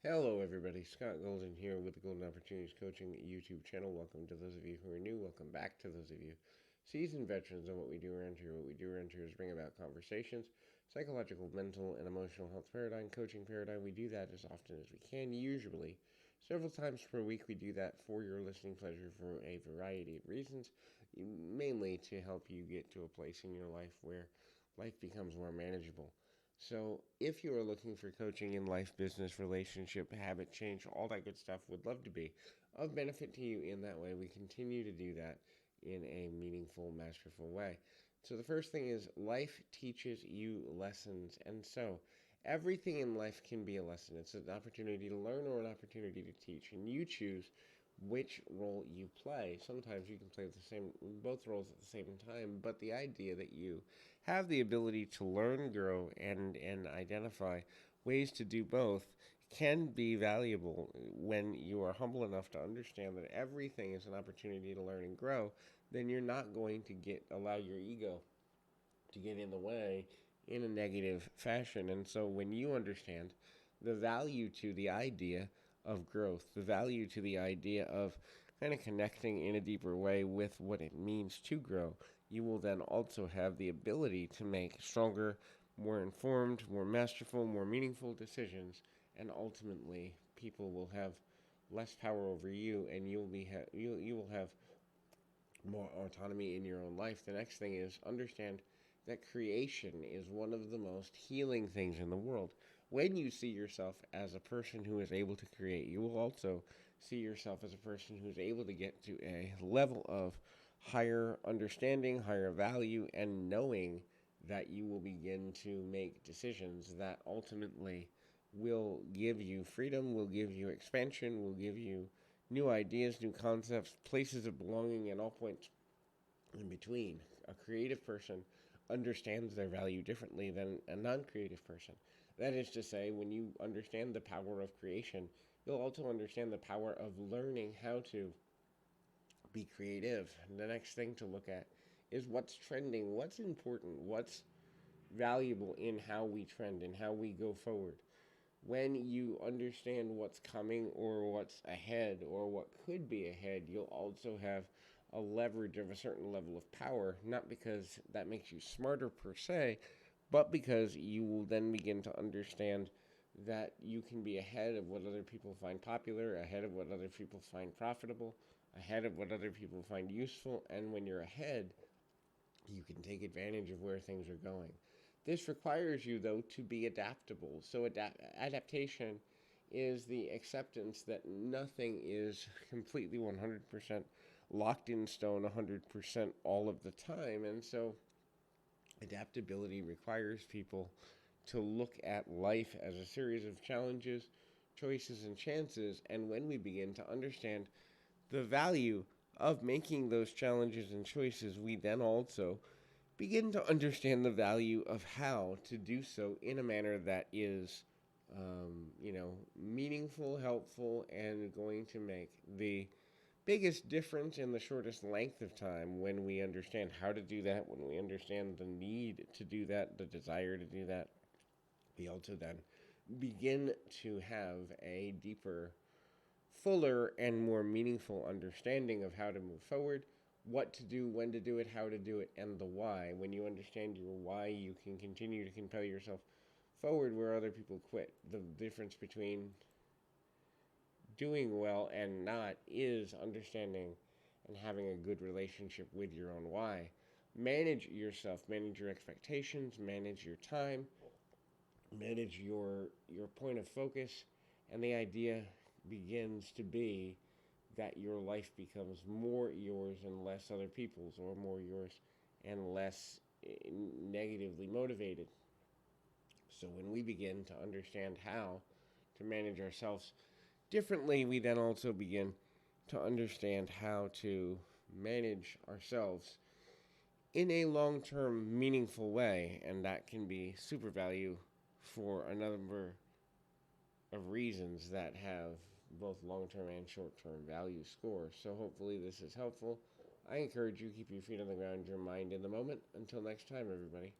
Hello, everybody. Scott Golden here with the Golden Opportunities Coaching YouTube channel. Welcome to those of you who are new. Welcome back to those of you seasoned veterans of what we do around here. What we do around here is bring about conversations, psychological, mental, and emotional health paradigm, coaching paradigm. We do that as often as we can, usually several times per week. We do that for your listening pleasure for a variety of reasons, mainly to help you get to a place in your life where life becomes more manageable. So, if you are looking for coaching in life, business, relationship, habit change, all that good stuff, would love to be of benefit to you in that way. We continue to do that in a meaningful, masterful way. So, the first thing is life teaches you lessons. And so, everything in life can be a lesson. It's an opportunity to learn or an opportunity to teach. And you choose which role you play. Sometimes you can play both roles at the same time, but the idea that you have the ability to learn, grow, and identify ways to do both can be valuable when you are humble enough to understand that everything is an opportunity to learn and grow. Then you're not going to allow your ego to get in the way in a negative fashion. And so when you understand the value to the idea of growth, the value to the idea of kind of connecting in a deeper way with what it means to grow, you will then also have the ability to make stronger, more informed, more masterful, more meaningful decisions, and ultimately people will have less power over you, and you will have more autonomy in your own life. The next thing is understand that creation is one of the most healing things in the world. When you see yourself as a person who is able to create, you will also see yourself as a person who is able to get to a level of higher understanding, higher value, and knowing that you will begin to make decisions that ultimately will give you freedom, will give you expansion, will give you new ideas, new concepts, places of belonging, and all points in between. A creative person understands their value differently than a non creative person. That is to say, when you understand the power of creation, you'll also understand the power of learning how to be creative. The next thing to look at is what's trending, what's important, what's valuable in how we trend and how we go forward. When you understand what's coming or what's ahead or what could be ahead, you'll also have a leverage of a certain level of power, not because that makes you smarter per se, but because you will then begin to understand that you can be ahead of what other people find popular, ahead of what other people find profitable, ahead of what other people find useful, and when you're ahead, you can take advantage of where things are going. This requires you, though, to be adaptable. So, adaptation is the acceptance that nothing is completely 100% locked in stone 100% all of the time. And so, adaptability requires people to look at life as a series of challenges, choices, and chances. And when we begin to understand the value of making those challenges and choices, we then also begin to understand the value of how to do so in a manner that is, meaningful, helpful, and going to make the biggest difference in the shortest length of time when we understand how to do that, when we understand the need to do that, the desire to do that. We also then begin to have a deeper, fuller, and more meaningful understanding of how to move forward, what to do, when to do it, how to do it, and the why. When you understand your why, you can continue to compel yourself forward where other people quit. The difference between doing well and not is understanding and having a good relationship with your own why. Manage yourself, manage your expectations, manage your time, manage your point of focus, and the idea begins to be that your life becomes more yours and less other people's, or more yours and less negatively motivated. So when we begin to understand how to manage ourselves differently, we then also begin to understand how to manage ourselves in a long term, meaningful way. And that can be super value for a number of reasons that have both long term and short term value scores. So hopefully this is helpful. I encourage you keep your feet on the ground, your mind in the moment. Until next time, everybody.